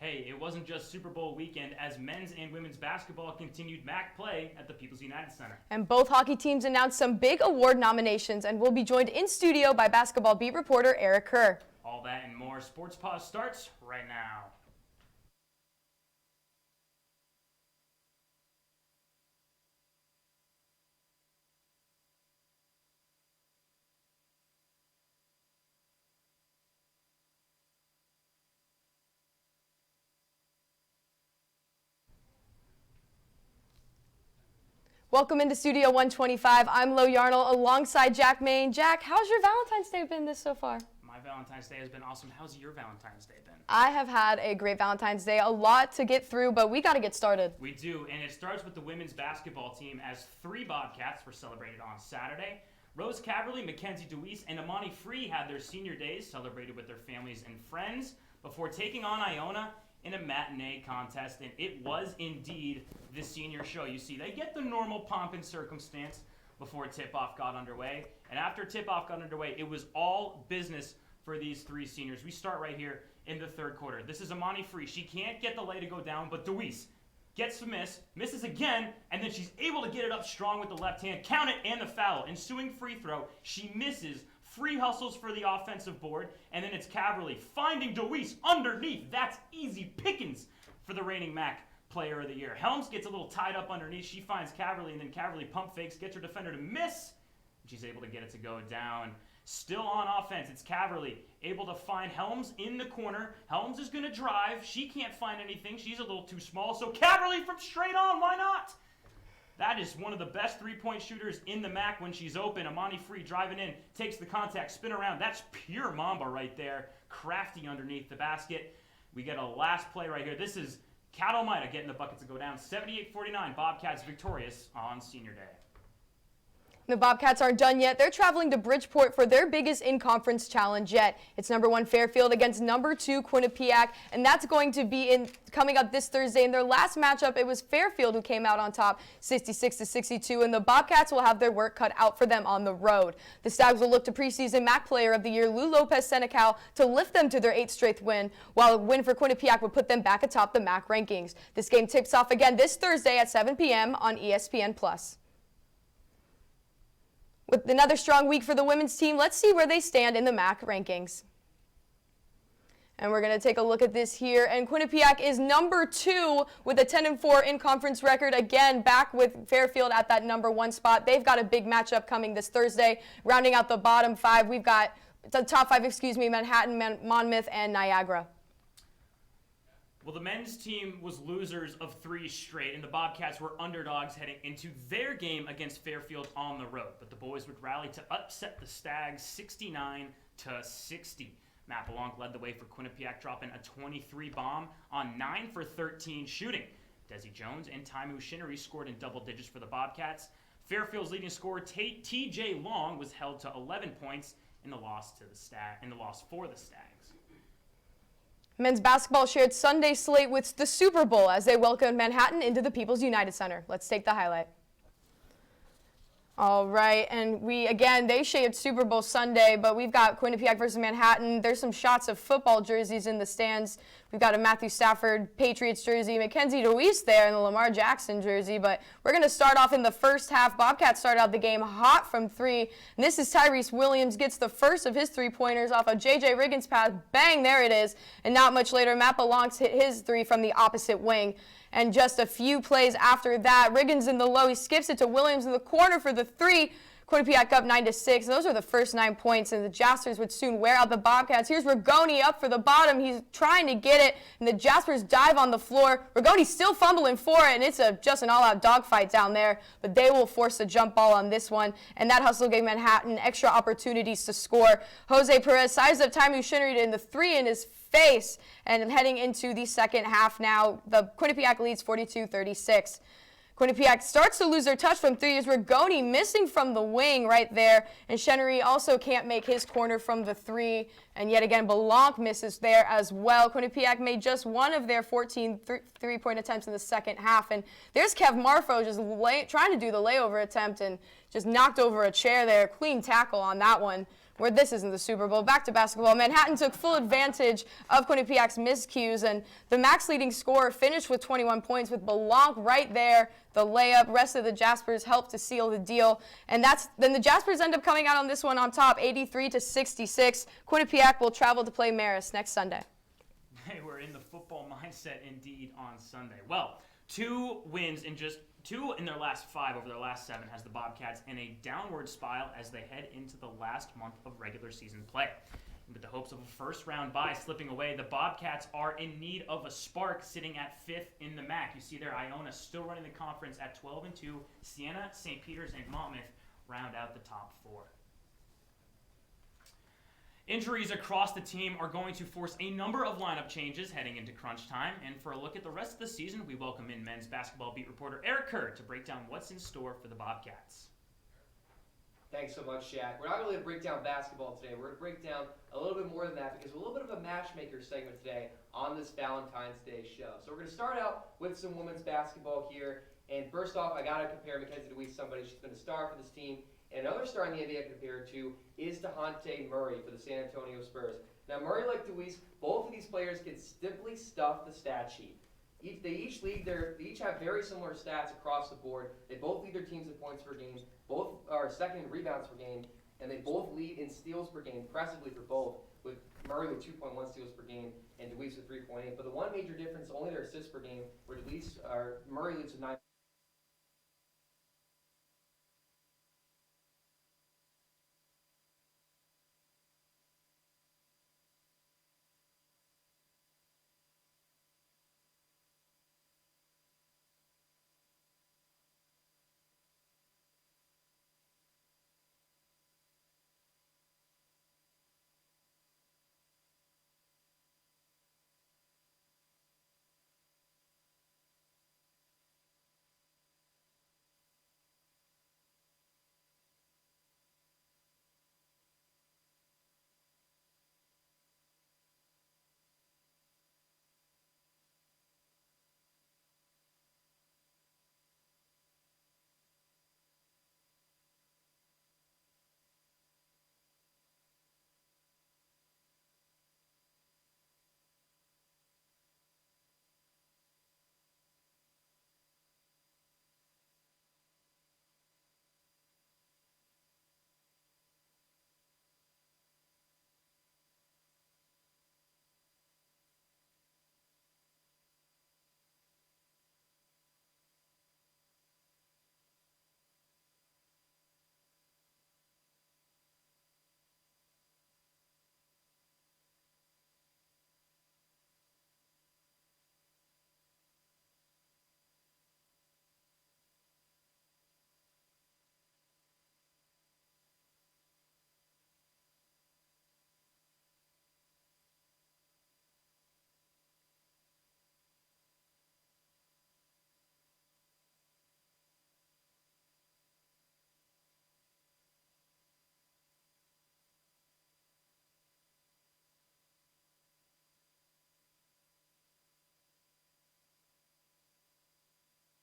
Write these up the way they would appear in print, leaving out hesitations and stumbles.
Hey, it wasn't just Super Bowl weekend as men's and women's basketball continued MAC play at the People's United Center. And both hockey teams announced some big award nominations and will be joined in studio by basketball beat reporter Eric Kerr. All that and more. Sports Paws starts right now. Welcome into Studio 125. I'm Lo Yarnell alongside Jack Main. Jack, how's your Valentine's Day been this so far? My Valentine's Day has been awesome. How's your Valentine's Day been? I have had a great Valentine's Day. A lot to get through, but we got to get started. We do, and it starts with the women's basketball team as 3 Bobcats were celebrated on Saturday. Rose Caverly, Mackenzie DeWeese, and Amani Free had their senior days celebrated with their families and friends before taking on Iona in a matinee contest, and it was indeed the senior show. You see, they get the normal pomp and circumstance before tip-off got underway, and after tip-off got underway, it was all business for these 3 seniors. We start right here in the third quarter. This is Amani Free. She can't get the lay to go down, but DeWeese gets the miss, misses again, and then she's able to get it up strong with the left hand, count it, and the foul. Ensuing free throw, she misses. Free hustles for the offensive board, and then it's Caverly finding DeWeese underneath. That's easy pickings for the reigning MAC Player of the Year. Helms gets a little tied up underneath. She finds Caverly, and then Caverly pump fakes, gets her defender to miss. She's able to get it to go down. Still on offense, it's Caverly able to find Helms in the corner. Helms is going to drive. She can't find anything. She's a little too small, so Caverly from straight on. Why not? That is one of the best three-point shooters in the MAC when she's open. Amani Free driving in, takes the contact, spin around. That's pure Mamba right there. Crafty underneath the basket. We get a last play right here. This is Cat Almeida getting the bucket to go down. 78-49, Bobcats victorious on Senior Day. The Bobcats aren't done yet. They're traveling to Bridgeport for their biggest in-conference challenge yet. It's number 1 Fairfield against number 2 Quinnipiac, and that's going to be coming up this Thursday. In their last matchup, it was Fairfield who came out on top, 66-62, and the Bobcats will have their work cut out for them on the road. The Stags will look to preseason MAC Player of the Year Lou Lopez-Senecal to lift them to their 8th straight win, while a win for Quinnipiac would put them back atop the MAC rankings. This game tips off again this Thursday at 7 p.m. on ESPN+. With another strong week for the women's team, let's see where they stand in the MAC rankings. And we're going to take a look at this here. And Quinnipiac is number 2 with a 10-4 in-conference record. Again, back with Fairfield at that number 1 spot. They've got a big matchup coming this Thursday. Rounding out the bottom 5, we've got the top 5, Manhattan, Monmouth, and Niagara. Well, the men's team was losers of 3 straight, and the Bobcats were underdogs heading into their game against Fairfield on the road. But the boys would rally to upset the Stags 69-60. Matt Blanc led the way for Quinnipiac, dropping a 23 bomb on 9 for 13 shooting. Desi Jones and Taimu Shinnery scored in double digits for the Bobcats. Fairfield's leading scorer T.J. Long was held to 11 points in the loss for the Stags. Men's basketball shared Sunday slate with the Super Bowl as they welcomed Manhattan into the People's United Center. Let's take the highlight. All right, and they shared Super Bowl Sunday, but we've got Quinnipiac versus Manhattan. There's some shots of football jerseys in the stands. We've got a Matthew Stafford Patriots jersey, Mackenzie DeWeese there in the Lamar Jackson jersey, but we're going to start off in the first half. Bobcats started out the game hot from 3, and this is Tyrese Williams gets the first of his 3-pointers off of J.J. Riggins' pass. Bang, there it is, and not much later, Matt Blanc hit his 3 from the opposite wing. And just a few plays after that, Riggins in the low, he skips it to Williams in the corner for the 3. Quinnipiac up 9-6. Those are the first 9 points, and the Jaspers would soon wear out the Bobcats. Here's Rigoni up for the bottom. He's trying to get it, and the Jaspers dive on the floor. Rigoni's still fumbling for it, and it's just an all-out dogfight down there, but they will force a jump ball on this one, and that hustle gave Manhattan extra opportunities to score. Jose Perez sized up Taimu Shinnery in the 3 in his face, and heading into the second half now, the Quinnipiac leads 42-36. Quinnipiac starts to lose their touch from 3 as Rigoni missing from the wing right there, and Shinnery also can't make his corner from the 3, and yet again Blanc misses there as well. Quinnipiac made just one of their 14 three-point attempts in the second half, and there's Kev Marfo just trying to do the layover attempt, and just knocked over a chair there. Clean tackle on that one, where this isn't the Super Bowl. Back to basketball. Manhattan took full advantage of Quinnipiac's miscues, and the Mac's leading scorer finished with 21 points with Blanc right there. The layup. Rest of the Jaspers helped to seal the deal, and then the Jaspers end up coming out on this one on top, 83-66. Quinnipiac will travel to play Marist next Sunday. They were in the football mindset indeed on Sunday. Well, 2 wins in just 2 in their last 5 over their last 7 has the Bobcats in a downward spiral as they head into the last month of regular season play. With the hopes of a first-round bye slipping away, the Bobcats are in need of a spark, sitting at 5th in the MAC. You see there, Iona still running the conference at 12-2. Siena, St. Peter's, and Monmouth round out the top 4. Injuries across the team are going to force a number of lineup changes heading into crunch time. And for a look at the rest of the season, we welcome in men's basketball beat reporter Eric Kerr to break down what's in store for the Bobcats. Thanks so much, Shaq. We're not going to break down basketball today. We're going to break down a little bit more than that because we're a little bit of a matchmaker segment today on this Valentine's Day show. So we're going to start out with some women's basketball here. And first off, I got to compare Mackenzie DeWeese to somebody. She's been a star for this team. And another star in the NBA I can compare her to is Tahante Murray for the San Antonio Spurs. Now, Murray, like DeWeese, both of these players can simply stuff the stat sheet. They each have very similar stats across the board. They both lead their teams in points per game. Both are second in rebounds per game, and they both lead in steals per game, impressively for both, with Murray with 2.1 steals per game and DeWeese with 3.8. But the one major difference, only their assists per game, where Murray leads with 9.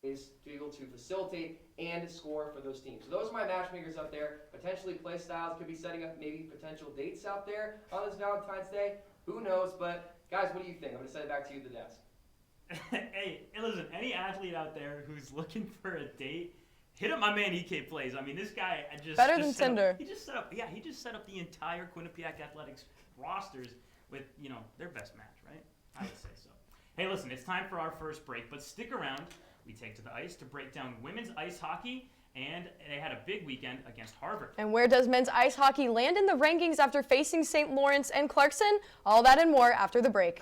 Is to be able to facilitate and score for those teams. So those are my matchmakers up there. Potentially play styles, could be setting up maybe potential dates out there on this Valentine's Day. Who knows? But guys, what do you think? I'm going to send it back to you at the desk. Hey, listen, any athlete out there who's looking for a date, hit up my man EK Plays. I mean, this guy better than Tinder. He just set up the entire Quinnipiac Athletics rosters with, their best match, right? I would say so. Hey, listen, it's time for our first break, but stick around. We take to the ice to break down women's ice hockey, and they had a big weekend against Harvard. And where does men's ice hockey land in the rankings after facing St. Lawrence and Clarkson? All that and more after the break.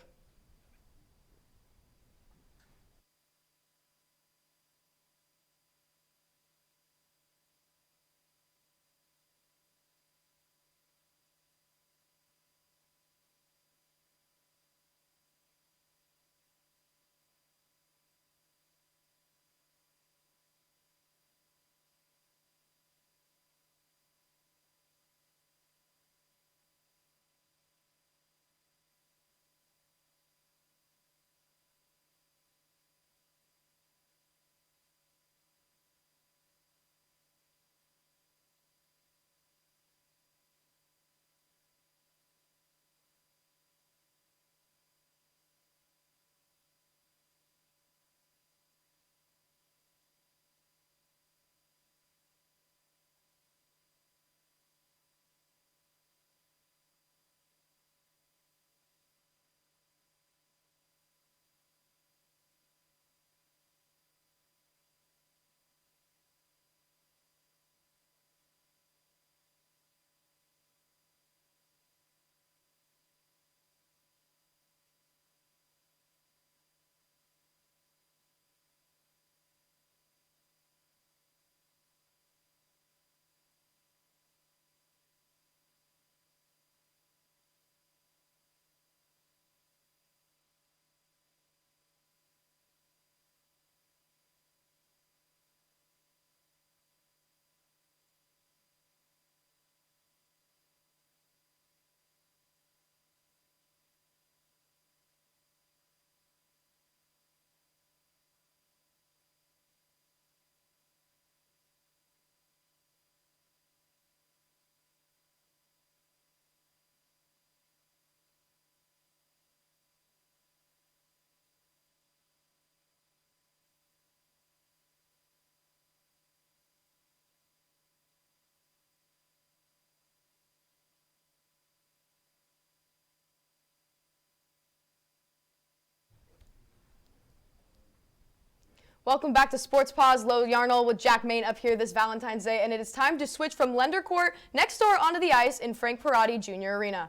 Welcome back to Sports Paws. Lo Yarnell with Jack Main up here this Valentine's Day, and it is time to switch from Lender Court next door onto the ice in Frank Perotti Jr. Arena.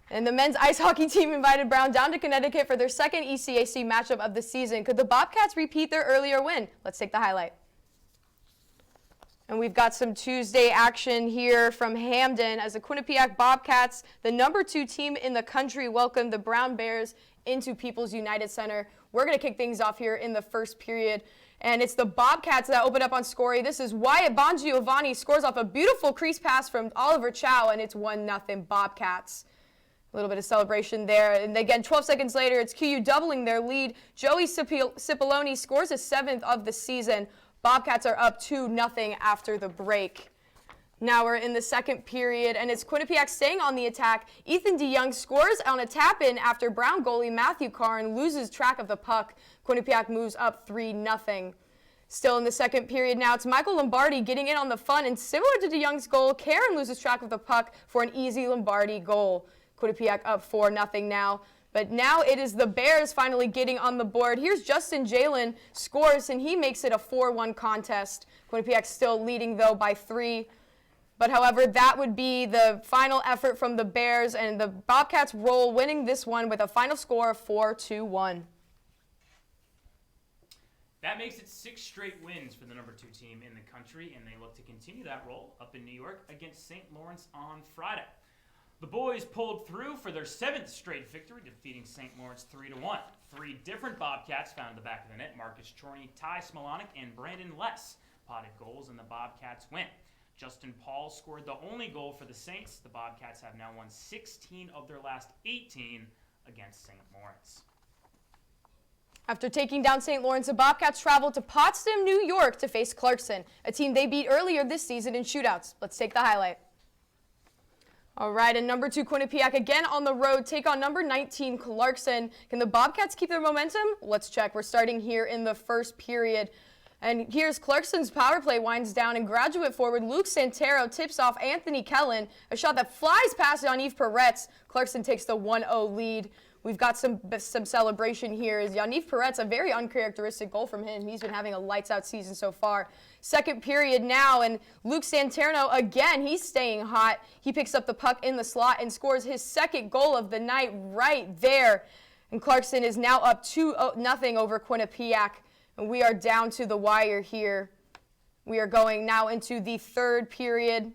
And the men's ice hockey team invited Brown down to Connecticut for their second ECAC matchup of the season. Could the Bobcats repeat their earlier win? Let's take the highlight. And we've got some Tuesday action here from Hamden as the Quinnipiac Bobcats, the number 2 team in the country, welcome the Brown Bears into People's United Center. We're going to kick things off here in the first period. And it's the Bobcats that open up on scoring. This is Wyatt Bongiovanni scores off a beautiful crease pass from Oliver Chow, and it's 1-0 Bobcats. A little bit of celebration there. And again, 12 seconds later, it's QU doubling their lead. Joey Cipollone scores his 7th of the season. Bobcats are up 2-0 after the break. Now we're in the second period, and it's Quinnipiac staying on the attack. Ethan DeYoung scores on a tap-in after Brown goalie Matthew Karn loses track of the puck. Quinnipiac moves up 3-0. Still in the second period now, it's Michael Lombardi getting in on the fun, and similar to DeYoung's goal, Karen loses track of the puck for an easy Lombardi goal. Quinnipiac up 4-0 now. But now it is the Bears finally getting on the board. Here's Justin Jalen scores, and he makes it a 4-1 contest. Quinnipiac still leading, though, by 3. But, however, that would be the final effort from the Bears, and the Bobcats roll, winning this one with a final score of 4-1. That makes it 6 straight wins for the number 2 team in the country, and they look to continue that roll up in New York against St. Lawrence on Friday. The boys pulled through for their 7th straight victory, defeating St. Lawrence 3-1. 3 different Bobcats found in the back of the net. Marcus Chorney, Ty Smolonic, and Brandon Less potted goals, and the Bobcats win. Justin Paul scored the only goal for the Saints. The Bobcats have now won 16 of their last 18 against St. Lawrence. After taking down St. Lawrence, the Bobcats traveled to Potsdam, New York to face Clarkson, a team they beat earlier this season in shootouts. Let's take the highlight. All right, and number 2 Quinnipiac again on the road take on number 19 Clarkson. Can the Bobcats keep their momentum? Let's check. We're starting here in the first period. And here's Clarkson's power play winds down, and graduate forward Luke Santero tips off Anthony Kellen, a shot that flies past Yaniv Peretz. Clarkson takes the 1-0 lead. We've got some celebration here. Is Yaniv Peretz, a very uncharacteristic goal from him. He's been having a lights-out season so far. Second period now, and Luke Santero, again, he's staying hot. He picks up the puck in the slot and scores his 2nd goal of the night right there. And Clarkson is now up 2-0 over Quinnipiac. And we are down to the wire here. We are going now into the third period.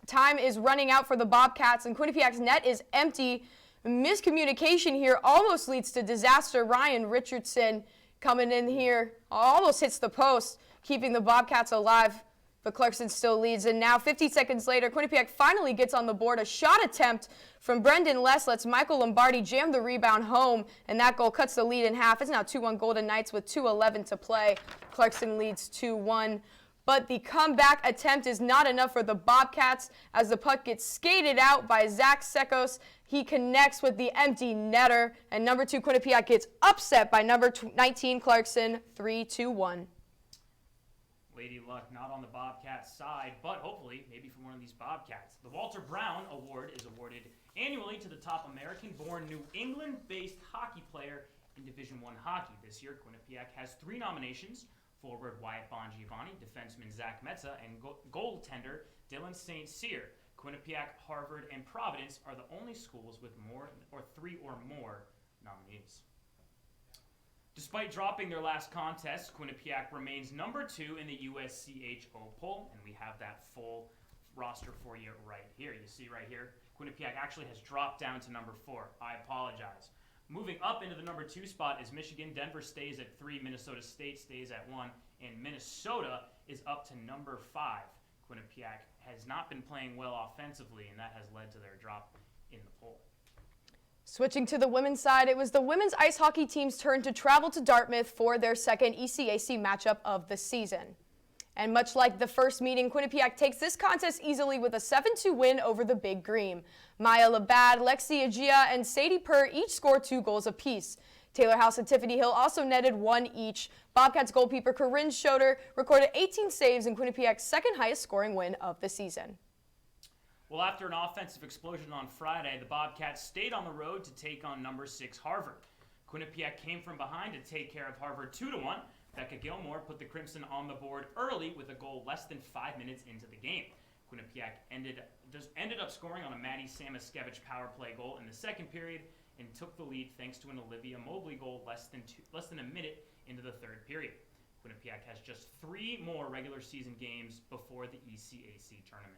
Time is running out for the Bobcats, and Quinnipiac's net is empty. Miscommunication here almost leads to disaster. Ryan Richardson coming in here almost hits the post, keeping the Bobcats alive. But Clarkson still leads, and now 50 seconds later, Quinnipiac finally gets on the board. A shot attempt from Brendan Less lets Michael Lombardi jam the rebound home, and that goal cuts the lead in half. It's now 2-1 Golden Knights with 2:11 to play. Clarkson leads 2-1. But the comeback attempt is not enough for the Bobcats as the puck gets skated out by Zach Sekos. He connects with the empty netter, and number 2 Quinnipiac gets upset by number 19 Clarkson, 3-1. Lady luck not on the Bobcats side, but hopefully maybe from one of these Bobcats. The Walter Brown Award is awarded annually to the top American-born New England-based hockey player in Division I hockey. This year, Quinnipiac has 3 nominations: forward Wyatt Bongiovanni, defenseman Zach Metza, and goaltender Dylan St. Cyr. Quinnipiac, Harvard, and Providence are the only schools with 3 or more nominees. Despite dropping their last contest, Quinnipiac remains number 2 in the USCHO poll, and we have that full roster for you right here. You see right here, Quinnipiac actually has dropped down to number 4. I apologize. Moving up into the number 2 spot is Michigan. Denver stays at 3. Minnesota State stays at 1. And Minnesota is up to number 5. Quinnipiac has not been playing well offensively, and that has led to their drop in the poll. Switching to the women's side, it was the women's ice hockey team's turn to travel to Dartmouth for their second ECAC matchup of the season. And much like the first meeting, Quinnipiac takes this contest easily with a 7-2 win over the Big Green. Maya Labad, Lexi Agia, and Sadie Purr each scored 2 goals apiece. Taylor House and Tiffany Hill also netted 1 each. Bobcats goalkeeper Corinne Schoder recorded 18 saves in Quinnipiac's second highest scoring win of the season. Well, after an offensive explosion on Friday, the Bobcats stayed on the road to take on number 6 Harvard. Quinnipiac came from behind to take care of Harvard 2-1. Becca Gilmore put the Crimson on the board early with a goal less than 5 minutes into the game. Quinnipiac ended up scoring on a Mandy Samaskevich power play goal in the second period and took the lead thanks to an Olivia Mobley goal less than a minute into the third period. Quinnipiac has just 3 more regular season games before the ECAC tournament.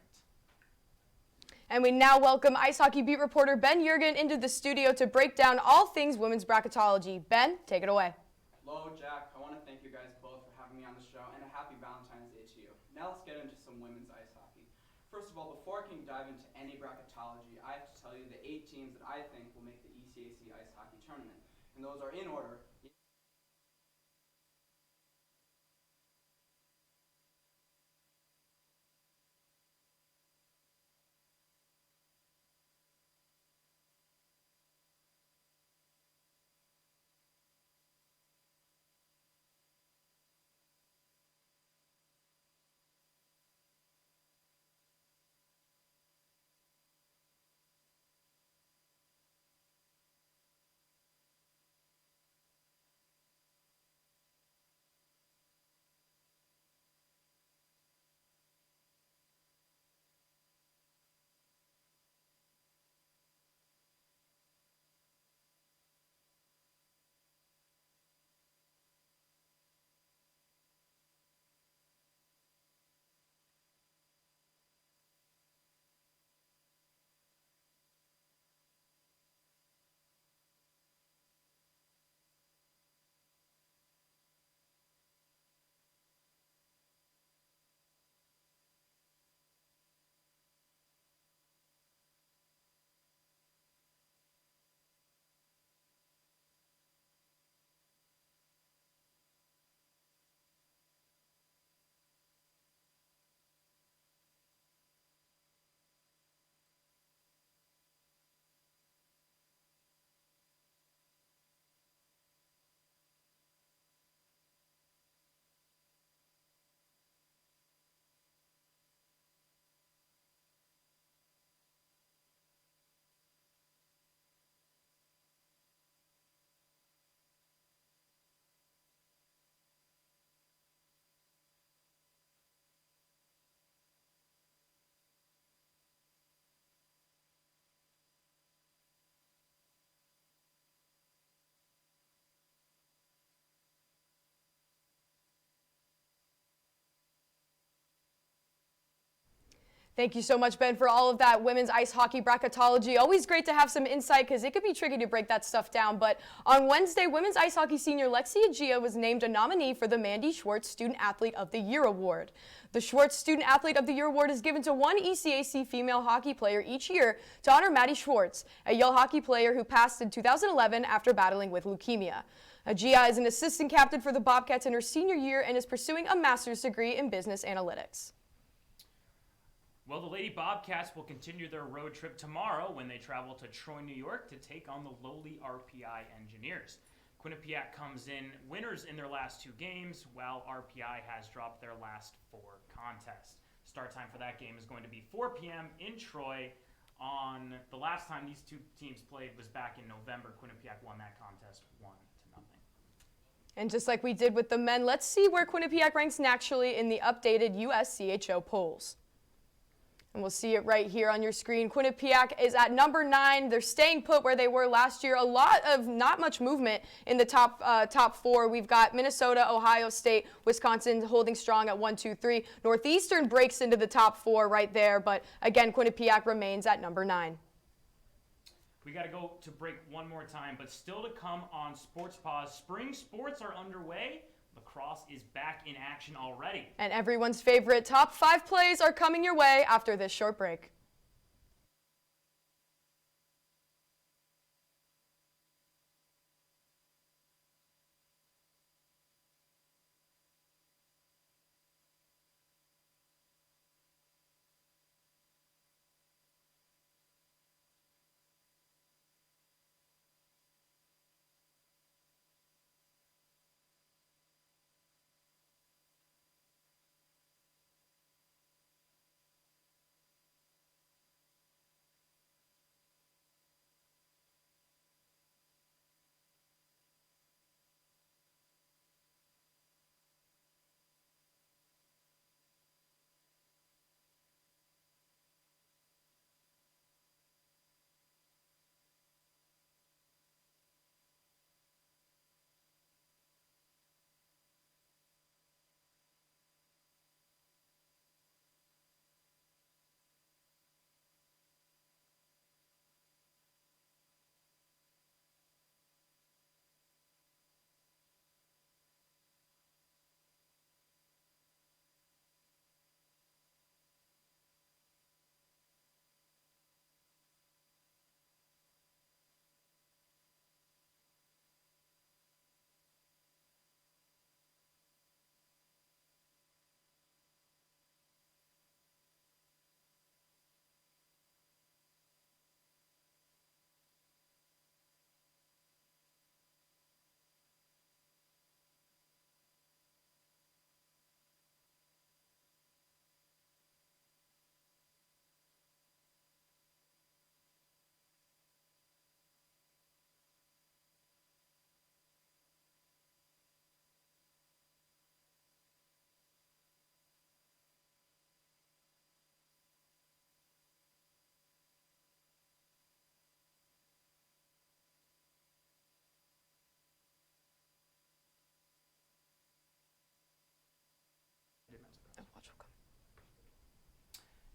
And we now welcome ice hockey beat reporter Ben Jurgen into the studio to break down all things women's bracketology. Ben, take it away. Hello, Jack. I want to thank you guys both for having me on the show, and a happy Valentine's Day to you. Now let's get into some women's ice hockey. First of all, before I can dive into any bracketology, I have to tell you the 8 teams that I think will make the ECAC ice hockey tournament. And those are in order. Thank you so much, Ben, for all of that women's ice hockey bracketology. Always great to have some insight because it could be tricky to break that stuff down. But on Wednesday, women's ice hockey senior Lexia Gia was named a nominee for the Mandy Schwartz Student Athlete of the Year Award. The Schwartz Student Athlete of the Year Award is given to one ECAC female hockey player each year to honor Maddie Schwartz, a Yale hockey player who passed in 2011 after battling with leukemia. Gia is an assistant captain for the Bobcats in her senior year and is pursuing a master's degree in business analytics. Well, the Lady Bobcats will continue their road trip tomorrow when they travel to Troy, New York to take on the lowly RPI Engineers. Quinnipiac comes in winners in their last 2 games, while RPI has dropped their last 4 contests. Start time for that game is going to be 4 p.m. in Troy. On the last time these 2 teams played was back in November. Quinnipiac won that contest 1-0. And just like we did with the men, let's see where Quinnipiac ranks naturally in the updated USCHO polls. And we'll see it right here on your screen. Quinnipiac is at number 9. They're staying put where they were last year. A lot of not much movement in the top 4. We've got Minnesota, Ohio State, Wisconsin holding strong at 1, 2, 3. Northeastern breaks into the top 4 right there. But again, Quinnipiac remains at number 9. We got to go to break one more time, but still to come on Sports Paws. Spring sports are underway. Lacrosse is back in action already. And everyone's favorite top 5 plays are coming your way after this short break.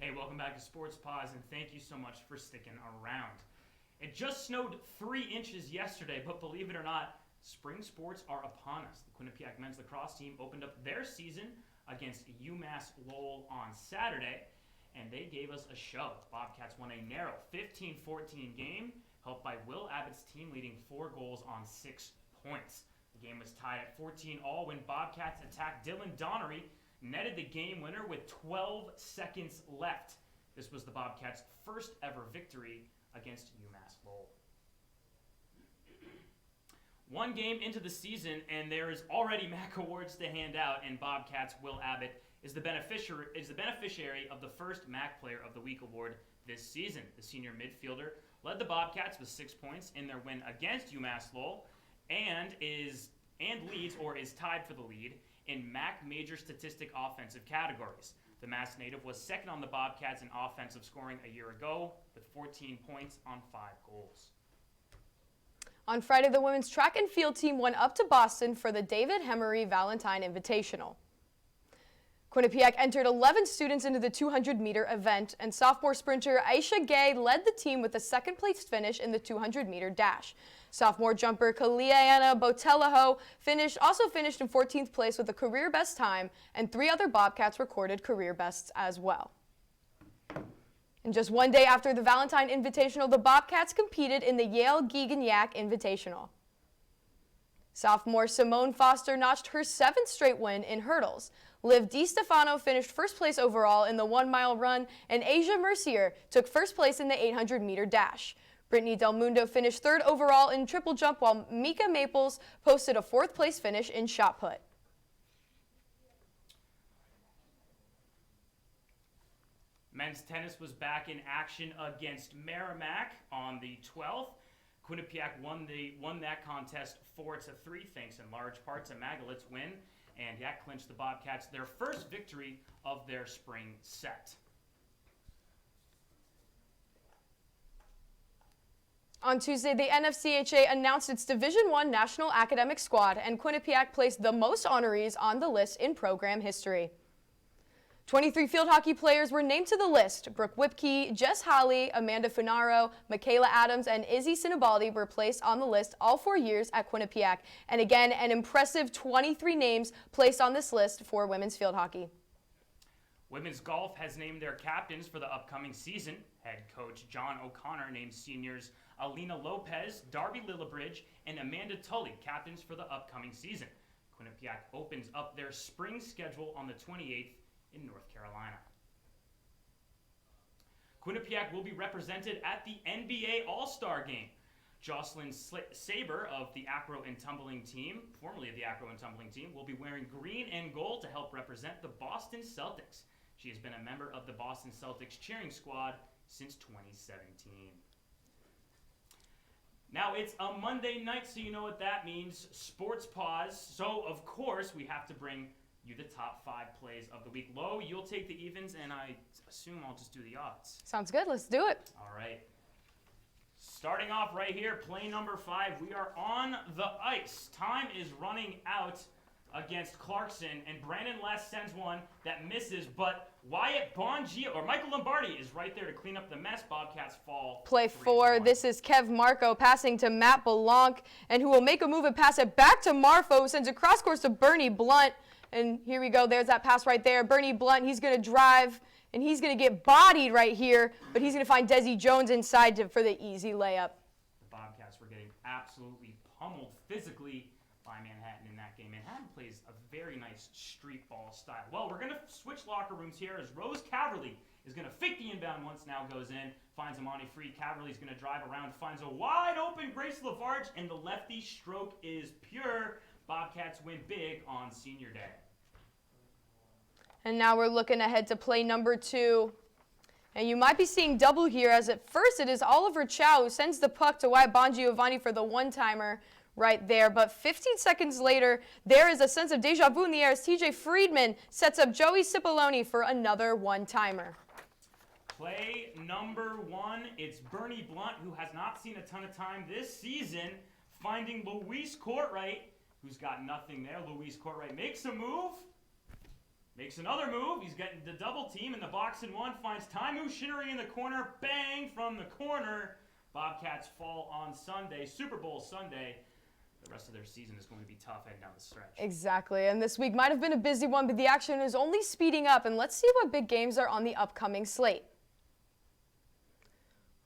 Hey, welcome back to Sports Paws, and thank you so much for sticking around. It just snowed 3 inches yesterday, but believe it or not, spring sports are upon us. The Quinnipiac men's lacrosse team opened up their season against UMass Lowell on Saturday, and they gave us a show. Bobcats won a narrow 15-14 game, helped by Will Abbott's team leading 4 goals on 6 points. The game was tied at 14 all when Bobcats attacked Dylan Donnery, netted the game winner with 12 seconds left. This was the Bobcats' first ever victory against UMass Lowell. 1 game into the season, and there is already MAC awards to hand out, and Bobcats' Will Abbott is the beneficiary of the first MAC Player of the Week award this season. The senior midfielder led the Bobcats with 6 points in their win against UMass Lowell, and is tied for the lead in MAC major statistic offensive categories. The Mass native was second on the Bobcats in offensive scoring a year ago with 14 points on 5 goals. On Friday, the women's track and field team went up to Boston for the David Hemery Valentine Invitational. Quinnipiac entered 11 students into the 200-meter event, and sophomore sprinter Aisha Gay led the team with a second-place finish in the 200-meter dash. Sophomore jumper Kaliana Botelho also finished in 14th place with a career best time, and 3 other Bobcats recorded career bests as well. And just 1 day after the Valentine Invitational, the Bobcats competed in the Yale Gigignac Invitational. Sophomore Simone Foster notched her 7th straight win in hurdles. Liv DiStefano finished first place overall in the 1-mile run, and Asia Mercier took first place in the 800-meter dash. Brittany Del Mundo finished 3rd overall in triple jump, while Mika Maples posted a 4th place finish in shot put. Men's tennis was back in action against Merrimack on the 12th. Quinnipiac won that contest 4-3, thanks in large part to Magalit's win, and that clinched the Bobcats their first victory of their spring set. On Tuesday, the NFCHA announced its Division I National Academic Squad, and Quinnipiac placed the most honorees on the list in program history. 23 field hockey players were named to the list. Brooke Whipke, Jess Holly, Amanda Funaro, Michaela Adams, and Izzy Sinibaldi were placed on the list all 4 years at Quinnipiac. And again, an impressive 23 names placed on this list for women's field hockey. Women's golf has named their captains for the upcoming season. Head coach John O'Connor named seniors Alina Lopez, Darby Lillibridge, and Amanda Tully captains for the upcoming season. Quinnipiac opens up their spring schedule on the 28th in North Carolina. Quinnipiac will be represented at the NBA All-Star Game. Jocelyn Saber of the Acro and Tumbling team, formerly of the Acro and Tumbling team, will be wearing green and gold to help represent the Boston Celtics. She has been a member of the Boston Celtics cheering squad since 2017. Now, it's a Monday night, so you know what that means. Sports Paws. So, of course, we have to bring you the top 5 plays of the week. Lo, you'll take the evens, and I assume I'll just do the odds. Sounds good. Let's do it. All right. Starting off right here, play number 5. We are on the ice. Time is running out against Clarkson, and Brandon Les sends one that misses, but Wyatt Bongia, or Michael Lombardi, is right there to clean up the mess. Bobcats fall. Play 4. This is Kev Marco passing to Matt Belanc, and who will make a move and pass it back to Marfo, who sends a cross course to Bernie Blunt. And here we go. There's that pass right there. Bernie Blunt, he's going to drive, and he's going to get bodied right here, but he's going to find Desi Jones inside for the easy layup. The Bobcats were getting absolutely pummeled physically by Manhattan in that game. Manhattan plays a very nice street ball style. Well, we're going to switch locker rooms here as Rose Caverly is going to fake the inbound once, now goes in, finds Amani Free. Caverly's going to drive around, finds a wide open Grace Lavarge, and the lefty stroke is pure. Bobcats win big on senior day. And now we're looking ahead to play number 2. And you might be seeing double here, as at first it is Oliver Chow who sends the puck to Wyatt Bongiovanni for the one-timer right there. But 15 seconds later, there is a sense of deja vu in the air as TJ Friedman sets up Joey Cipollone for another one-timer. Play number 1, it's Bernie Blunt, who has not seen a ton of time this season, finding Luis Courtright, who's got nothing there. Luis Courtright makes a move, makes another move. He's getting the double team in the box and one. Finds Taimu Shinnery in the corner. Bang from the corner. Bobcats fall on Sunday, Super Bowl Sunday. The rest of their season is going to be tough heading down the stretch. Exactly, and this week might have been a busy one, but the action is only speeding up, and let's see what big games are on the upcoming slate.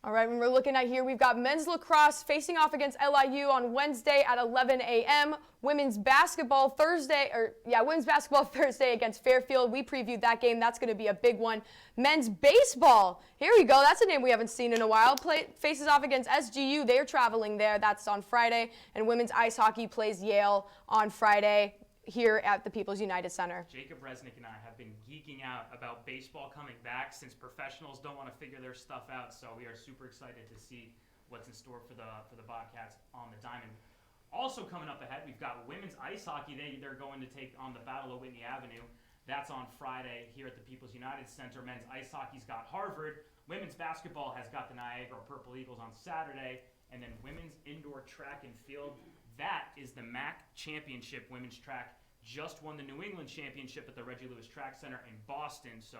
All right, when we're looking at here, we've got men's lacrosse facing off against LIU on Wednesday at 11 a.m. Women's basketball Thursday against Fairfield. We previewed that game. That's going to be a big one. Men's baseball. Here we go. That's a name we haven't seen in a while. Faces off against SGU. They're traveling there. That's on Friday. And women's ice hockey plays Yale on Friday here at the People's United Center. Jacob Resnick and I have been geeking out about baseball coming back since professionals don't want to figure their stuff out. So we are super excited to see what's in store for the Bobcats on the diamond. Also coming up ahead, we've got women's ice hockey. They're going to take on the Battle of Whitney Avenue. That's on Friday here at the People's United Center. Men's ice hockey's got Harvard. Women's basketball has got the Niagara Purple Eagles on Saturday. And then women's indoor track and field. That is the MAC Championship. Women's track just won the New England Championship at the Reggie Lewis Track Center in Boston. So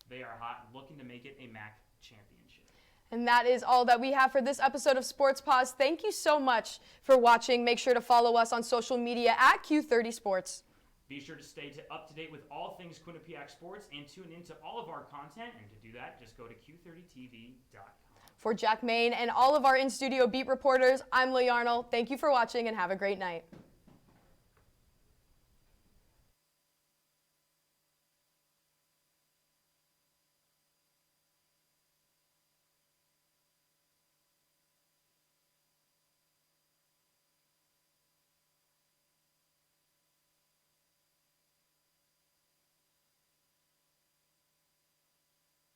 they are hot, looking to make it a MAC Championship. And that is all that we have for this episode of Sports Paws. Thank you so much for watching. Make sure to follow us on social media at Q30 Sports. Be sure to stay up to date with all things Quinnipiac sports and tune into all of our content. And to do that, just go to q30tv.com. For Jack Main and all of our in-studio beat reporters, I'm Leigh Arnold. Thank you for watching and have a great night.